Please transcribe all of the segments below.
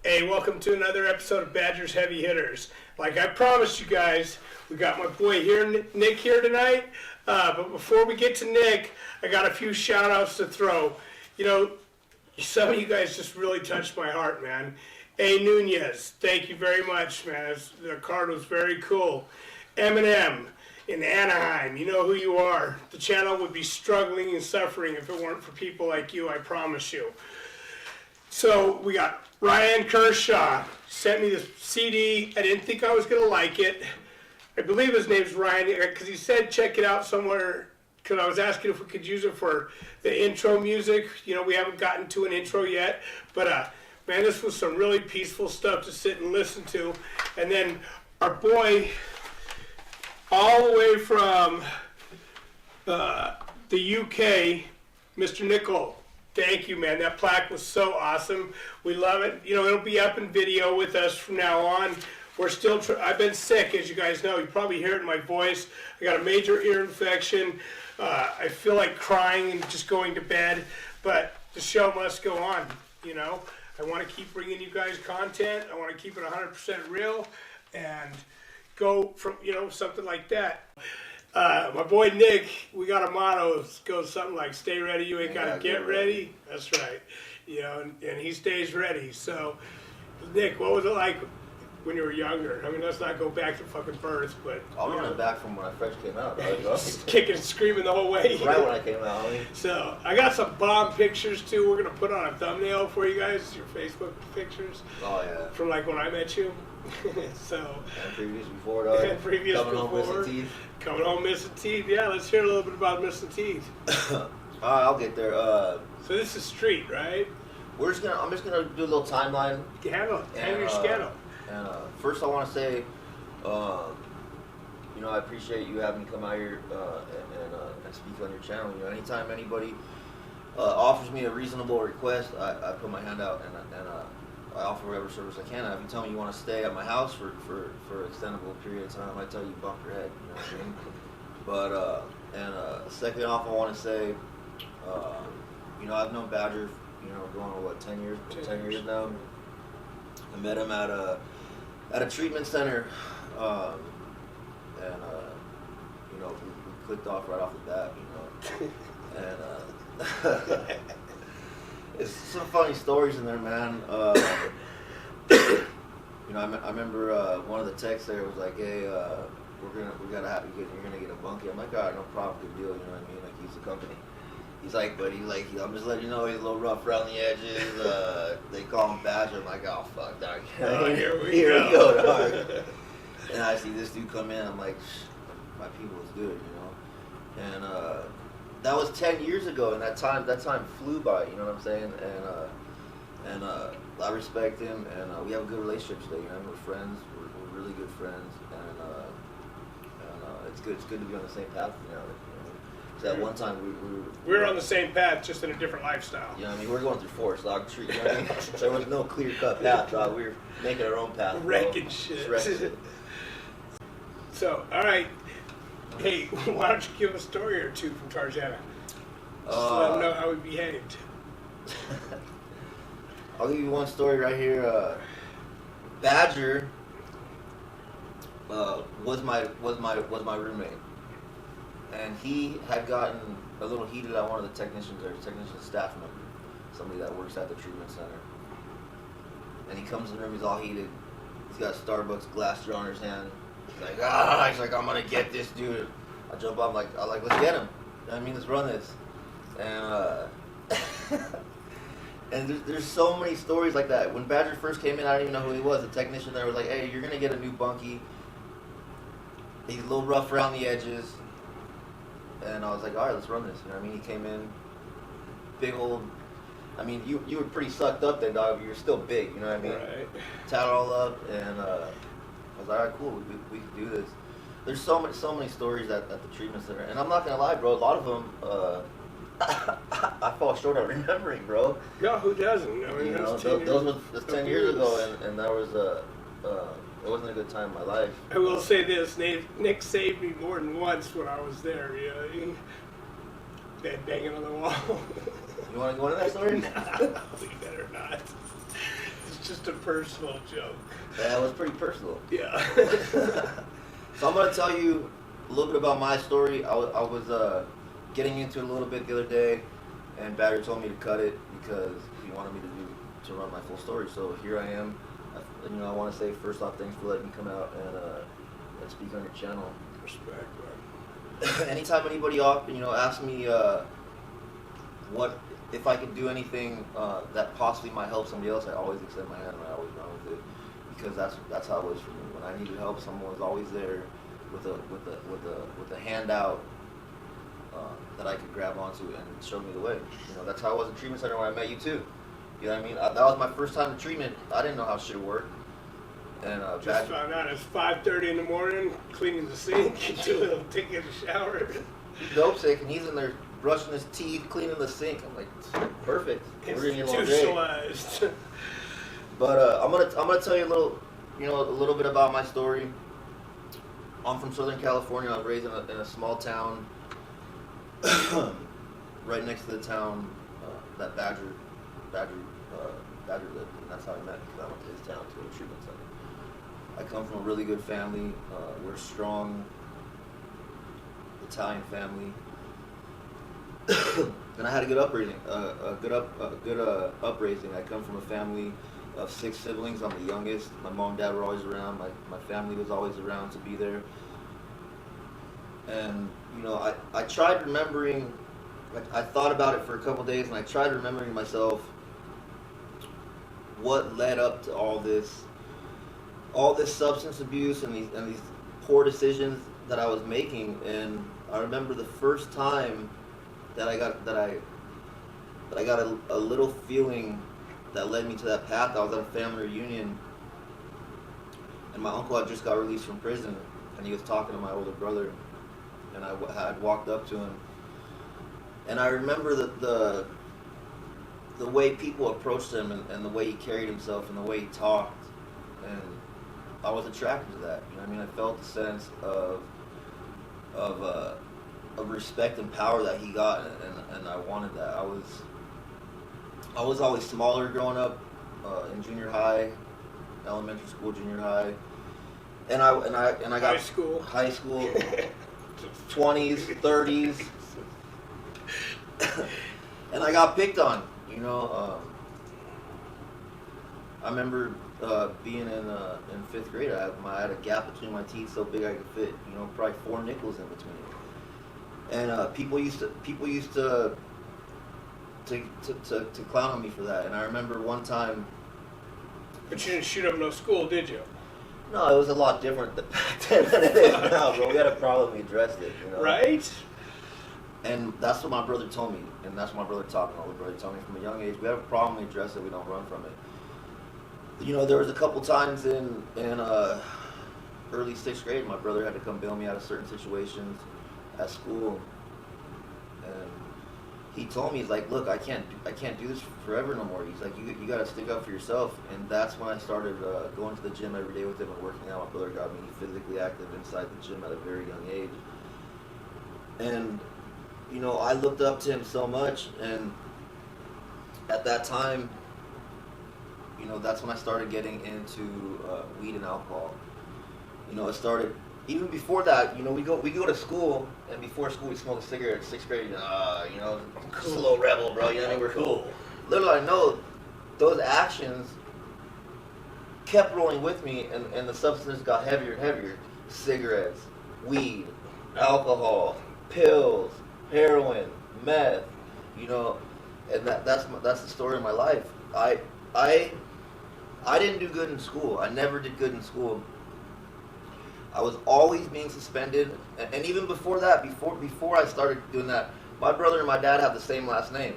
Hey, welcome to another episode of Badgers Heavy Hitters. Like I promised you guys, we got my boy here, Nick, here tonight. But before we get to Nick, I got a few shout outs to throw. You know, some of you guys just really touched my heart, man. A. Nunez, thank you very much, man. The card was very cool. Eminem in Anaheim, you know who you are. The channel would be struggling and suffering if it weren't for people like you, I promise you. So we got Ryan Kershaw, sent me this CD. I didn't think I was going to like it. I believe his name's Ryan, because he said check it out somewhere, because I was asking if we could use it for the intro music. You know, we haven't gotten to an intro yet, but man, this was some really peaceful stuff to sit and listen to. And then our boy, all the way from the UK, Mr. Nickel. Thank you, man. That plaque was so awesome. We love it. You know, it'll be up in video with us from now on. We're still, I've been sick, as you guys know. You probably hear it in my voice. I got a major ear infection. I feel like crying and just going to bed. But the show must go on, you know. I want to keep bringing you guys content. I want to keep it 100% real and go from, you know, something like that. My boy Nick, we got a motto. It goes something like, stay ready, you ain't got to get ready. That's right. You know, and he stays ready. So, Nick, what was it like when you were younger? I mean, let's not go back to fucking birth, but... I'm running back from when I first came out, right? Kicking and screaming the whole way. Right when I came out, homie. So, I got some bomb pictures, too. We're going to put on a thumbnail for you guys, your Facebook pictures. Oh, yeah. From, like, when I met you. So... And previous before, dog. And previous Coming before. home missing teeth. Coming home missing teeth. Yeah, let's hear a little bit about missing teeth. I'll get there. So this is street, right? I'm just gonna do a little timeline. Handle your schedule. And first, I want to say, you know, I appreciate you having me come out here and speak on your channel. You know, anytime anybody offers me a reasonable request, I put my hand out and I offer whatever service I can. If you tell me you want to stay at my house for an extendable period of time, I tell you bump your head. You know what I mean? But second off, I want to say, you know, I've known Badger, you know, going on what 10 years years now. I met him at a treatment center, you know, we clicked off right off the bat, you know, and it's some funny stories in there, man. You know, I remember one of the texts there was like, "Hey, we gotta have you. You're gonna get a bunkie." I'm like, "All right, no problem, good deal." You know what I mean? Like, he's the company. He's like, but I'm just letting you know he's a little rough around the edges. They call him Badger. I'm like, oh fuck, dog. Here we go, dog. And I see this dude come in. I'm like, my people is good, you know. And that was 10 years ago, and that time flew by. You know what I'm saying? And I respect him, and we have a good relationship today. You know, we're friends. We're really good friends, and it's good. It's good to be on the same path. You know. At one time we were on the same path, just in a different lifestyle. You know what I mean? We're going through forest, dog. Tree. You know what I mean? There was no clear-cut path, dog. We were making our own path. Wrecking shit. Shit. So, all right. Hey, why don't you give a story or two from Tarzana? Just let them know how we behaved. I'll give you one story right here. Badger was my roommate. And he had gotten a little heated at one of the technician staff member, somebody that works at the treatment center. And he comes in the room, he's all heated. He's got a Starbucks glass jar in his hand. He's like, he's like, I'm gonna get this dude. I jump up, I'm like, let's get him. You know what I mean, let's run this. And and there's so many stories like that. When Badger first came in, I didn't even know who he was. The technician there was like, hey, you're gonna get a new bunkie. He's a little rough around the edges. And I was like, all right, let's run this. You know what I mean? He came in, big old. I mean, you were pretty sucked up then, dog. But you were still big. You know what I mean? Right. Tatted all up, and I was like, all right, cool. We could do this. There's so many stories at the treatment center, and I'm not gonna lie, bro. A lot of them, I fall short of remembering, bro. No, who doesn't? I mean, you know, those were 10 years ago, and that was it wasn't a good time in my life. I will say this, Nick saved me more than once when I was there, you know. Bed banging on the wall. You want to go into that story? No, we better not. It's just a personal joke. Yeah, it was pretty personal. Yeah. So I'm gonna tell you a little bit about my story. I was getting into it a little bit the other day, and Badger told me to cut it because he wanted me to run my full story. So here I am. I want to say first off, thanks for letting me come out and speak on your channel. Respect, bro. Anytime anybody asks me what if I could do anything that possibly might help somebody else, I always extend my hand and I always run with it, because that's how it was for me. When I needed help, someone was always there with a handout that I could grab onto and showed me the way. That's how I was in treatment center when I met you too. You know what I mean? That was my first time in treatment. I didn't know how shit worked. And just found out it's 5:30 in the morning, cleaning the sink, taking a shower. He's dope sick, and he's in there brushing his teeth, cleaning the sink. I'm like, perfect. We're in your long day. Institutionalized. But I'm gonna tell you a little bit about my story. I'm from Southern California. I was raised in a small town, right next to the town that Badger lived, and that's how I met him, because I went to his town to go to treatment center. I come from a really good family. We're a strong Italian family, and I had a good upbringing. Upbringing. I come from a family of 6 siblings. I'm the youngest. My mom and dad were always around. My family was always around to be there. And I tried remembering. I thought about it for a couple days, and I tried remembering myself what led up to all this substance abuse and these poor decisions that I was making. And I remember the first time that I got a little feeling that led me to that path. I was at a family reunion, and my uncle had just got released from prison, and he was talking to my older brother, and I had walked up to him, and I remember the way people approached him, and the way he carried himself, and the way he talked, and I was attracted to that. You know what I mean? I felt the sense of respect and power that he got, and I wanted that. I was always smaller growing up, in junior high, elementary school, junior high, and I got high school, 20s, 30s, and I got picked on. I remember being in 5th grade. I had a gap between my teeth so big I could fit, probably 4 nickels in between. And people used to clown on me for that. And I remember one time. But you didn't shoot up no school, did you? No, it was a lot different back then than it is now, bro. We had a problem, we addressed it. Right. And that's what my brother told me, and that's what my brother taught me. My older brother told me from a young age, we have a problem, we address it, we don't run from it. There was a couple times in early 6th grade, my brother had to come bail me out of certain situations at school, and he told me, he's like, look, I can't do this forever no more. He's like, you got to stick up for yourself. And that's when I started going to the gym every day with him and working out. My brother got me physically active inside the gym at a very young age, and I looked up to him so much, and at that time, that's when I started getting into weed and alcohol. It started even before that. We go to school, and before school we smoke a cigarette in 6th grade. Cool. Just a little rebel, bro. You know what I mean? We're cool. Little I know, those actions kept rolling with me, and the substances got heavier and heavier. Cigarettes, weed, alcohol, pills, heroin, meth, and that's the story of my life. I didn't do good in school. I never did good in school. I was always being suspended, and even before that, before I started doing that, my brother and my dad have the same last name,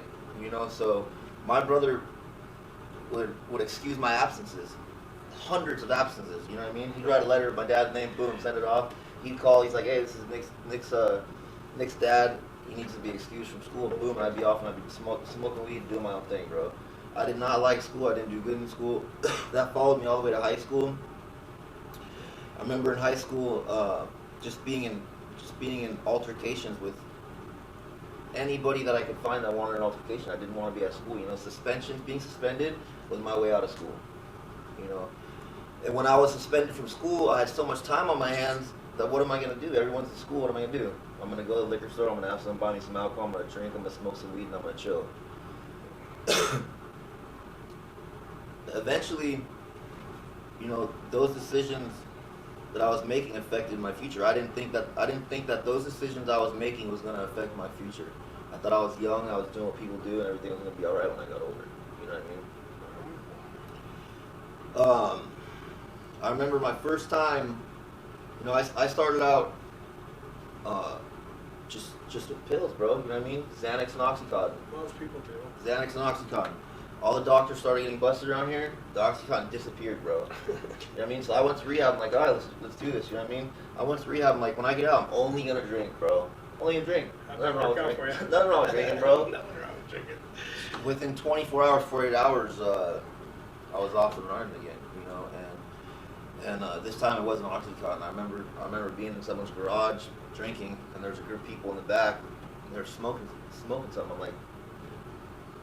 so my brother would excuse my absences, hundreds of absences, you know what I mean? He'd write a letter with my dad's name, boom, send it off. He'd call, he's like, hey, this is Nick's dad, he needs to be excused from school, boom, and I'd be off and I'd be smoking weed, doing my own thing, bro. I did not like school, I didn't do good in school. That followed me all the way to high school. I remember in high school, just being in altercations with anybody that I could find that wanted an altercation. I didn't want to be at school. Being suspended was my way out of school. you know. And when I was suspended from school, I had so much time on my hands that what am I gonna do? Everyone's in school. What am I gonna do? I'm gonna go to the liquor store. I'm gonna have someone buy me some alcohol. I'm gonna drink. I'm gonna smoke some weed, and I'm gonna chill. Eventually, you know, those decisions that I was making affected my future. I didn't think that those decisions I was making was gonna affect my future. I thought I was young. I was doing what people do, and everything was gonna be all right when I got older. You know what I mean? I remember my first time. You know, I started out just with pills, bro. You know what I mean? Xanax and OxyContin. Most people do. Xanax and OxyContin. All the doctors started getting busted around here. The OxyContin disappeared, bro. You know what I mean? So I went to rehab. I'm like, all right, let's do this. You know what I mean? I went to rehab. I'm like, when I get out, I'm only gonna drink, bro. Only gonna drink. Nothing wrong with drinking. Nothing wrong with drinking, bro. Nothing wrong with drinking. Within 24 hours, 48 hours, I was off and running again. You know, and this time it wasn't OxyContin. I remember being in someone's garage drinking, and there's a group of people in the back, and they're smoking something. I'm like,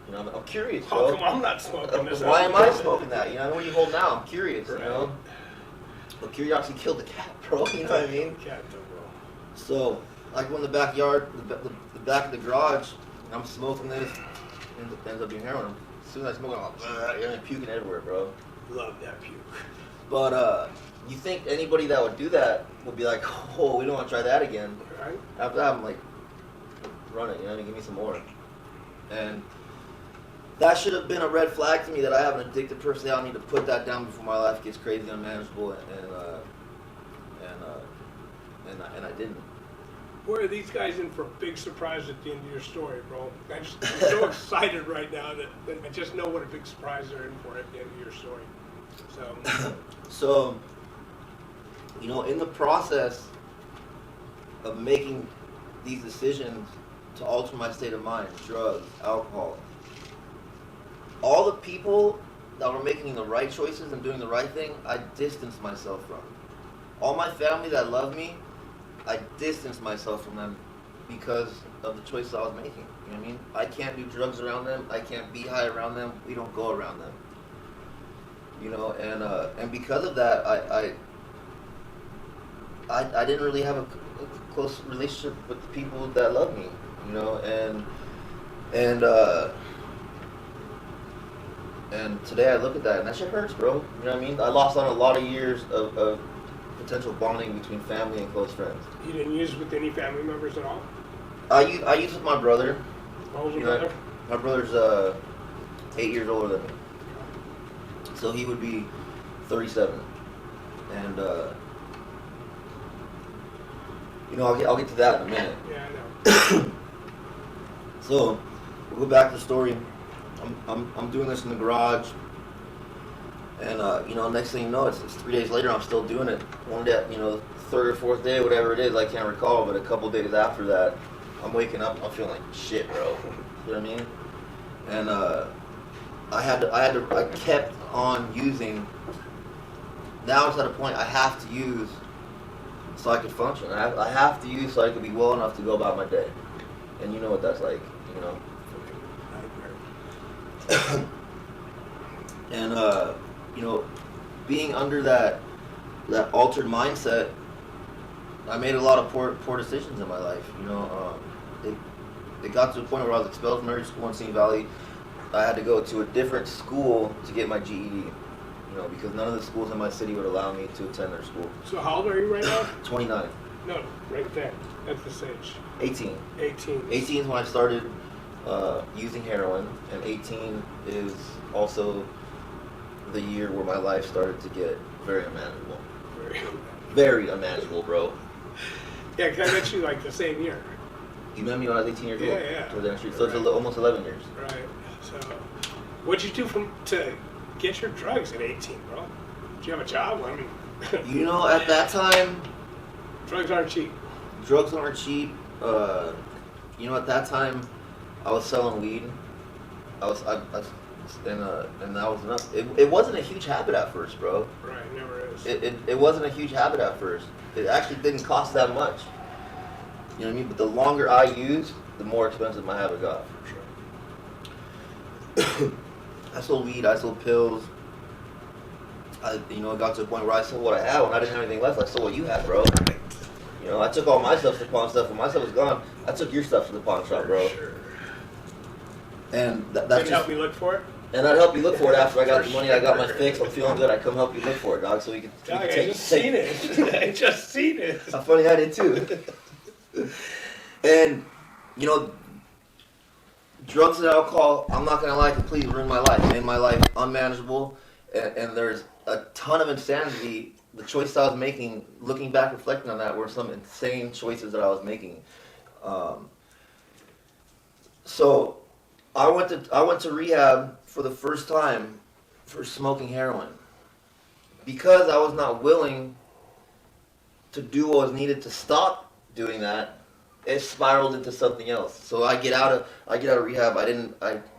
you know, I'm curious, bro. How come I'm not smoking this? Why am I smoking that? You know, what do you hold now? I'm curious, Right. you know. But curiosity killed the cat, bro. You know what I mean? Cat though, bro. So I go in the backyard, the back of the garage, and I'm smoking this, and it ends up being heroin. As soon as I smoke, I'm like, puking everywhere, bro. Love that puke. But you think anybody that would do that would be like, oh, we don't want to try that again. Right? After that, I'm like, run it, you know, give me some more. And that should have been a red flag to me that I have an addictive personality. I need to put that down before my life gets crazy and unmanageable, and I didn't. Boy, are these guys in for a big surprise at the end of your story, bro. I'm so excited right now that I just know what a big surprise they're in for at the end of your story. So, So, you know, in the process of making these decisions to alter my state of mind, drugs, alcohol, all the people that were making the right choices and doing the right thing, I distanced myself from. All my family that loved me, I distanced myself from them because of the choices I was making. You know what I mean? I can't do drugs around them. I can't be high around them. We don't go around them. You know, and because of that, I didn't really have a close relationship with the people that love me. You know, and today I look at that and that shit hurts, bro. You know what I mean? I lost on a lot of years of potential bonding between family and close friends. you didn't use it with any family members at all? I use with my brother. How old's your You know, brother? my brother's 8 years older than me, so he would be 37, and you know, I'll get to that in a minute. Yeah, I know. So we'll go back to the story. I'm doing this in the garage, and you know, next thing you know, it's 3 days later. I'm still doing it. One day, you know, third or fourth day, whatever it is, I can't recall. But a couple days after that, I'm waking up. I'm feeling like shit, bro. You know what I mean? And I kept on using. Now it's at a point I have to use so I can function. I have to use so I can be well enough to go about my day. And you know what that's like, you know. And you know, being under that altered mindset, I made a lot of poor decisions in my life. You know, it got to the point where I was expelled from every school in Simi Valley. I had to go to a different school to get my GED. You know, because none of the schools in my city would allow me to attend their school. So how old are you right now? 29. No, right there. At this age. 18. 18. 18 is when I started using heroin, and 18 is also the year where my life started to get very unmanageable. Very unmanageable, bro. Yeah, because I met you like the same year. You met me when I was 18 years old. Yeah. Toward the end of the street. So it's almost 11 years. Right. So, what'd you do to get your drugs at 18, bro? Did you have a job? I mean, You know, at that time, drugs aren't cheap. drugs aren't cheap. You know, at that time, I was selling weed. And that was enough. It wasn't a huge habit at first, bro. Right, never is. It wasn't a huge habit at first. It actually didn't cost that much. You know what I mean? But the longer I used, the more expensive my habit got. For sure. I sold weed, I sold pills. it got to a point where I sold what I had. When I didn't have anything left, I sold what you had, bro. I took all my stuff to the pawn shop. When my stuff was gone, I took your stuff to the pawn shop, bro. Sure. And that's Can just, help me look for it? and I'd help you look for it after I got the money, I got my fix, I'm feeling good, I come help you look for it, dog, so we can Dog, I take just seen it. I just seen it. How funny I did too. And, drugs and alcohol, I'm not gonna lie, completely ruined my life, made my life unmanageable, and there's a ton of insanity. The choices I was making, looking back, reflecting on that, were some insane choices that I was making. So I went to rehab for the first time for smoking heroin because I was not willing to do what was needed to stop doing that. It spiraled into something else. So I get out of rehab. I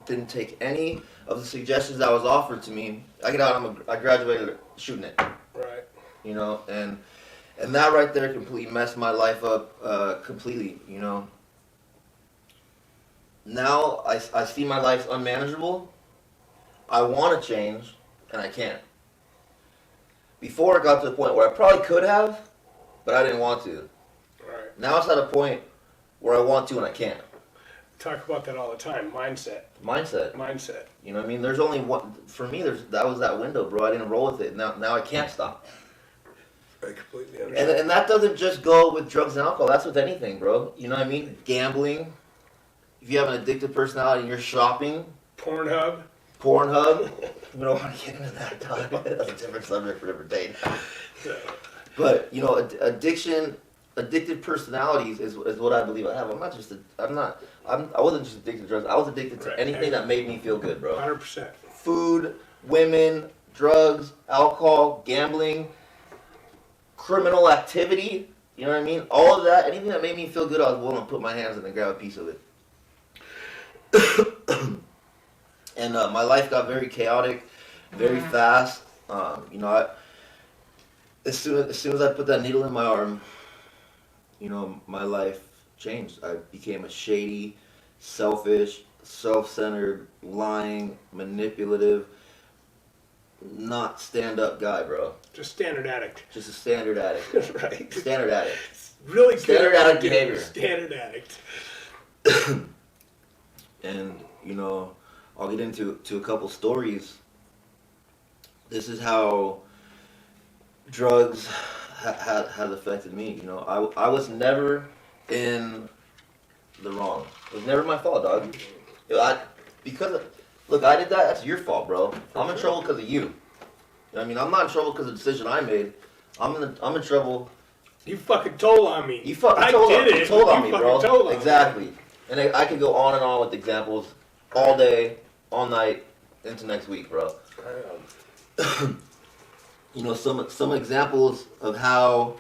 didn't take any of the suggestions that was offered to me. I get out. I graduated shooting it. Right. And that right there completely messed my life up completely. Now I see my life's unmanageable. I want to change, and I can't. Before it got to the point where I probably could have, but I didn't want to. Right. Now it's at a point where I want to and I can't. Talk about that all the time. Mindset. Mindset. You know what I mean? There's only one, for me, that was that window, bro. I didn't roll with it. Now I can't stop. I completely understand. And that doesn't just go with drugs and alcohol. That's with anything, bro. You know what I mean? Gambling. If you have an addictive personality and you're shopping. Pornhub. We don't want to get into that, dog. That's a different subject for a different day. But, addictive personalities is what I believe I have. I wasn't just addicted to drugs. I was addicted to anything that made me feel good, bro. 100%. Food, women, drugs, alcohol, gambling, criminal activity. You know what I mean? All of that, anything that made me feel good, I was willing to put my hands in and grab a piece of it. And my life got very chaotic, very fast. As soon as I put that needle in my arm, my life changed. I became a shady, selfish, self-centered, lying, manipulative, not stand-up guy, bro. Just standard addict. Just a standard addict. Right. Standard addict. Really good. Standard addict behavior. Standard addict. And, I'll get into a couple stories. This is how drugs has affected me. I was never in the wrong. It was never my fault, dog. I did that. That's your fault, bro. I'm in trouble because of you. I'm not in trouble because of the decision I made. I'm in trouble. You fucking told on me. You fucking told on me, bro. Exactly. And I could go on and on with examples all day, all night, into next week, bro. Some examples of how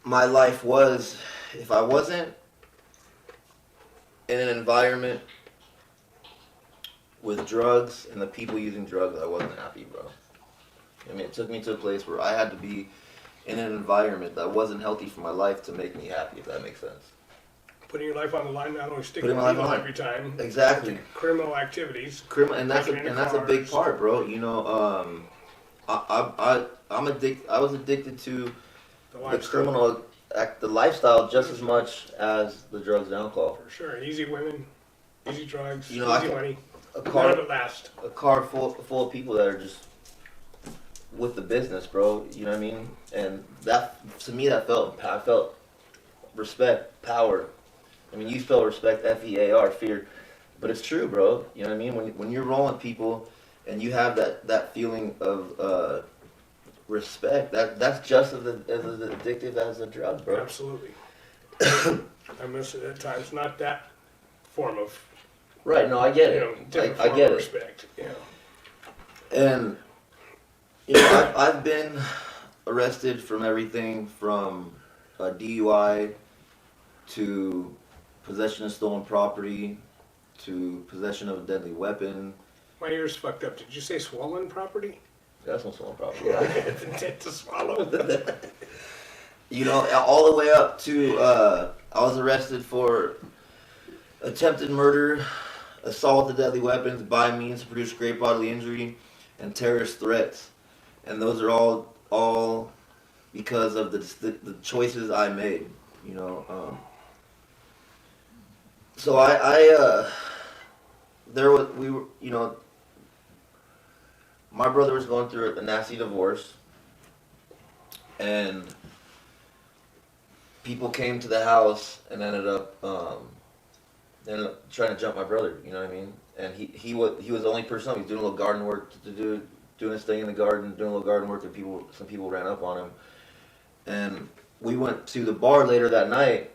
my life was if I wasn't in an environment with drugs and the people using drugs, I wasn't happy, bro. It took me to a place where I had to be in an environment that wasn't healthy for my life to make me happy, if that makes sense. Putting your life on the line, not only sticking Putting my life needle on the every time. Exactly. Criminal activities. And that's a big part, bro. I'm addicted. I was addicted to the lifestyle just as much as the drugs and alcohol. For sure. Easy women, easy drugs, easy money. None of it lasts. A car full of people that are just with the business, bro. You know what I mean? And that, to me, I felt respect, power. You spell respect, F-E-A-R, fear. But it's true, bro. You know what I mean? When you're rolling with people and you have that feeling of respect, that's just as addictive as a drug, bro. Absolutely. I miss it at times. Not that form of. Right. No, I get it. I get it. Respect. And I've been arrested from everything from a DUI to possession of stolen property to possession of a deadly weapon. My ears fucked up. Did you say swollen property? That's no stolen property. Intent to swallow. All the way up to I was arrested for attempted murder, assault with a deadly weapons by means to produce great bodily injury, and terrorist threats, and those are all because of the choices I made. You know. So we were, you know, my brother was going through a nasty divorce, and people came to the house and ended up trying to jump my brother. You know what I mean? And he was the only person. He was doing a little garden work doing his thing in the garden, doing a little garden work, and some people ran up on him. And we went to the bar later that night.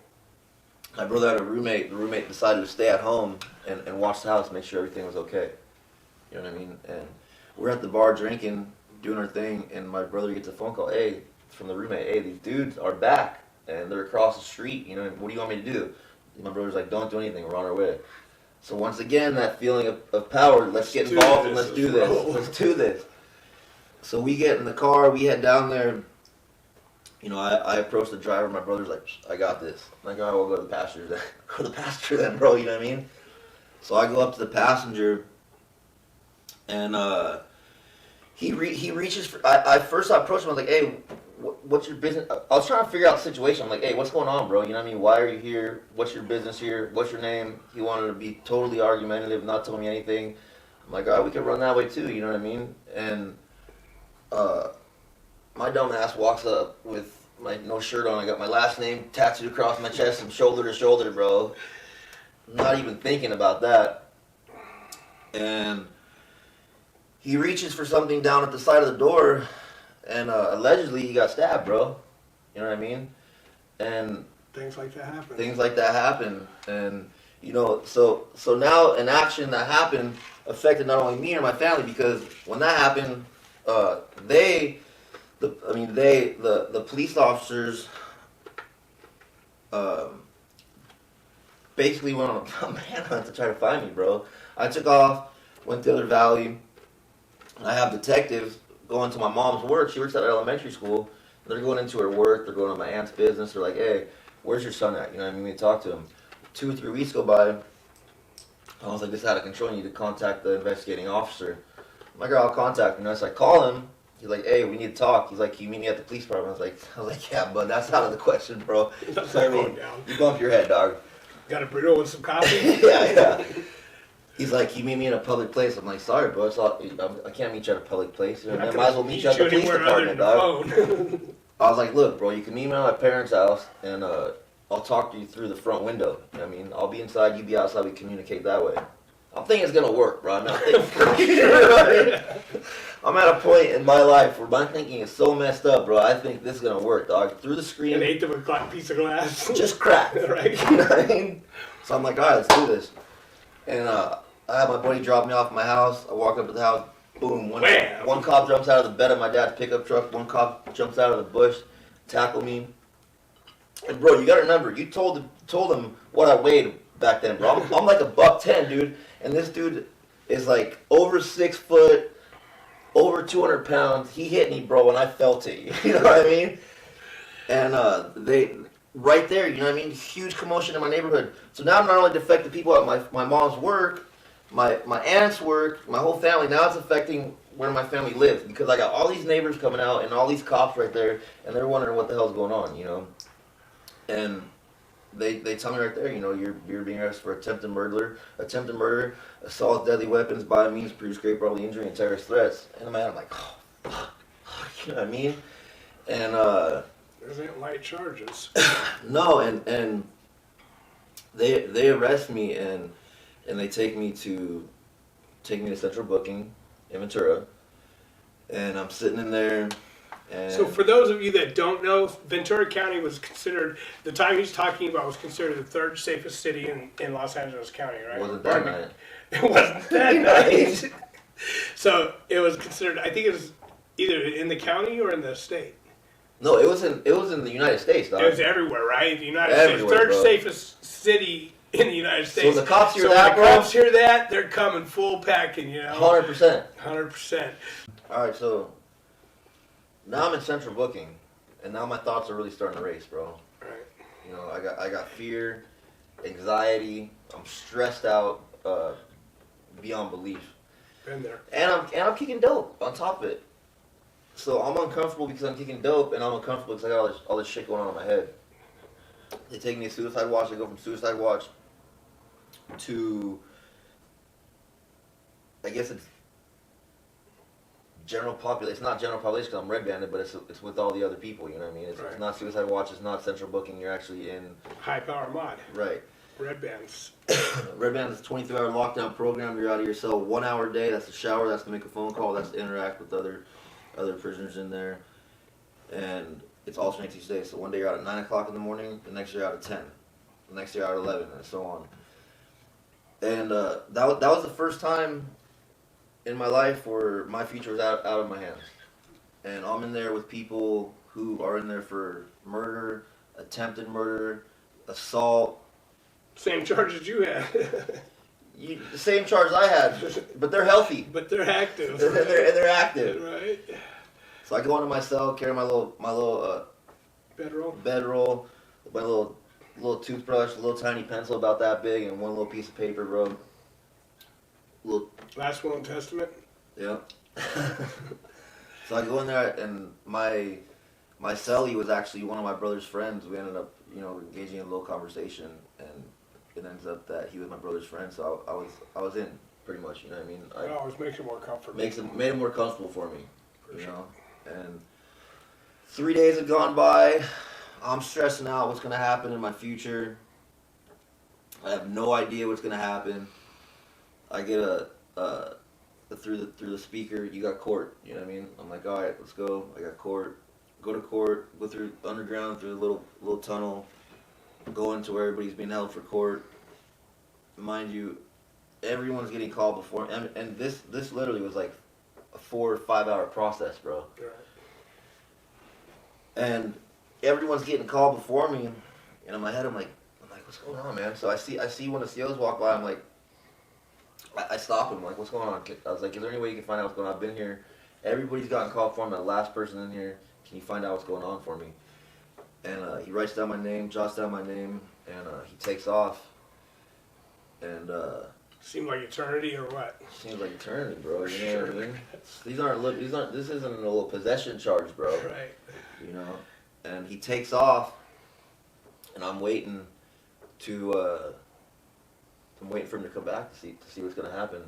My brother had a roommate. The roommate decided to stay at home and watch the house, make sure everything was okay. You know what I mean? And we're at the bar drinking, doing our thing, and my brother gets a phone call, hey, from the roommate, hey, these dudes are back, and they're across the street, you know, what do you want me to do? And my brother's like, don't do anything, we're on our way. So once again, that feeling of power, let's get involved and let's do this. Let's do this. So we get in the car, we head down there. You know, I approached the driver. My brother's like, I got this. I'm like, all right, we'll go to the passenger then. Go to the passenger then, bro. You know what I mean? So I go up to the passenger, and he reaches for. I approached him. I was like, hey, what's your business? I was trying to figure out the situation. I'm like, hey, what's going on, bro? You know what I mean? Why are you here? What's your business here? What's your name? He wanted to be totally argumentative, not telling me anything. I'm like, all right, we can run that way too. You know what I mean? And my dumb ass walks up with my no shirt on. I got my last name tattooed across my chest from shoulder to shoulder, bro. Not even thinking about that. And he reaches for something down at the side of the door, and allegedly he got stabbed, bro. You know what I mean? And Things like that happen. things like that happen. And, you know, so now an action that happened affected not only me or my family, because when that happened, the police officers basically went on a manhunt to try to find me, bro. I took off, went to the other valley. I have detectives going to my mom's work. She works at elementary school. They're going into her work. They're going to my aunt's business. They're like, hey, where's your son at? You know what I mean? We talk to him. 2 or 3 weeks go by. I was like, this is out of control. You need to contact the investigating officer. I'm like, I'll contact him. And so I call him. He's like, hey, we need to talk. He's like, can you meet me at the police department? I was like, yeah, bud, that's out of the question, bro. That's So, not I mean, going down. you bump your head, dog. Got a burrito with some coffee? yeah. He's like, can you meet me in a public place? I'm like, sorry, bro. I can't meet you at a public place. You know, I might as well meet you at the police department, dog. I was like, look, bro, you can meet me at my parents' house, and I'll talk to you through the front window. You know what I mean? I'll be inside, you be outside, we communicate that way. I'm thinking it's going to work, bro. I'm at a point in my life where my thinking is so messed up, bro. I think this is going to work, dog. Through the screen. An eighth of a piece of glass. Just cracked. Right. You know what I mean? So I'm like, all right, let's do this. And I had my buddy drop me off at my house. I walk up to the house. Boom. One cop jumps out of the bed of my dad's pickup truck. One cop jumps out of the bush, tackle me. And bro, you gotta remember, you told him what I weighed back then, bro. I'm like $110, dude. And this dude is like over 6 foot, over 200 pounds. He hit me, bro, and I felt it. You know what I mean? And they right there, you know what I mean? Huge commotion in my neighborhood. So now I'm not only affecting people at my mom's work, my aunt's work, my whole family. Now it's affecting where my family lives, because I got all these neighbors coming out and all these cops right there, and they're wondering what the hell's going on, you know? And they tell me right there, you know, you're being arrested for attempted murder, assault, deadly weapons, by means, produce great bodily injury, and terrorist threats. And I'm like, oh, fuck. You know what I mean? And Those ain't light charges. no, and they arrest me and they take me to central booking in Ventura, and I'm sitting in there. And So for those of you that don't know, Ventura County was considered, the time he's talking about, was considered the third safest city in Los Angeles County, right? wasn't that night. It wasn't that nice. So it was considered, I think it was either in the county or in the state. No, it was in the United States, dog. It was everywhere, right? The United Everywhere, States, third bro. safest city in the United States. So the cops hear So that, when bro? the cops hear that, they're coming full packing, you know? 100%. 100%. All right, so now I'm in central booking, and now my thoughts are really starting to race, bro. Right. You know, I got fear, anxiety. I'm stressed out beyond belief. Been there. And I'm kicking dope on top of it. So I'm uncomfortable because I'm kicking dope, and I'm uncomfortable because I got all this shit going on in my head. They take me to suicide watch. I go from suicide watch to, I guess it's general population. It's not general population because I'm red banded, but it's with all the other people. You know what I mean? It's Right. not suicide watch. It's not central booking. You're actually in High power mod. right. Red bands. Red Band is a 23-hour lockdown program. You're out of your cell 1 hour a day. That's to shower. That's to make a phone call. That's to interact with other prisoners in there. And it's alternates each day. So one day you're out at 9 o'clock in the morning. The next you're out at 10. The next you're out at 11, and so on. And that was the first time in my life where my future was out of my hands. And I'm in there with people who are in there for murder, attempted murder, assault. Same charges you had. The same charge I had, but they're healthy. But they're active. They're active. Right. So I go into my cell, carry my little Bedroll. bedroll, my little toothbrush, a little tiny pencil about that big, and one little piece of paper, bro. Little, Last will and testament. yeah. So I go in there, and my cellie was actually one of my brother's friends. We ended up, engaging in a little conversation, and it ends up that he was my brother's friend. So I was in pretty much. You know what I mean? It always makes it more comfortable. Made it more comfortable for me. You know, and 3 days have gone by. I'm stressing out what's gonna happen in my future. I have no idea what's gonna happen. I get through the speaker, you got court. You know what I mean? I'm like, all right, let's go. I got court. Go to court. Go through underground through the little tunnel. Go into where everybody's being held for court. Mind you, everyone's getting called before, and this literally was like a 4 or 5 hour process, bro. Right. And everyone's getting called before me, and in my head I'm like, what's going on, man? So I see one of the COs walk by. I'm like, I stop him. I'm like, what's going on? I was like, is there any way you can find out what's going on? I've been here. Everybody's gotten called for me. I'm the last person in here. Can you find out what's going on for me? And he writes down my name, jots down my name, and he takes off. And Seemed like eternity or what? seems like eternity, bro. You know what I mean? This isn't a little possession charge, bro. Right. You know, and he takes off, and I'm waiting for him to come back to see what's gonna happen.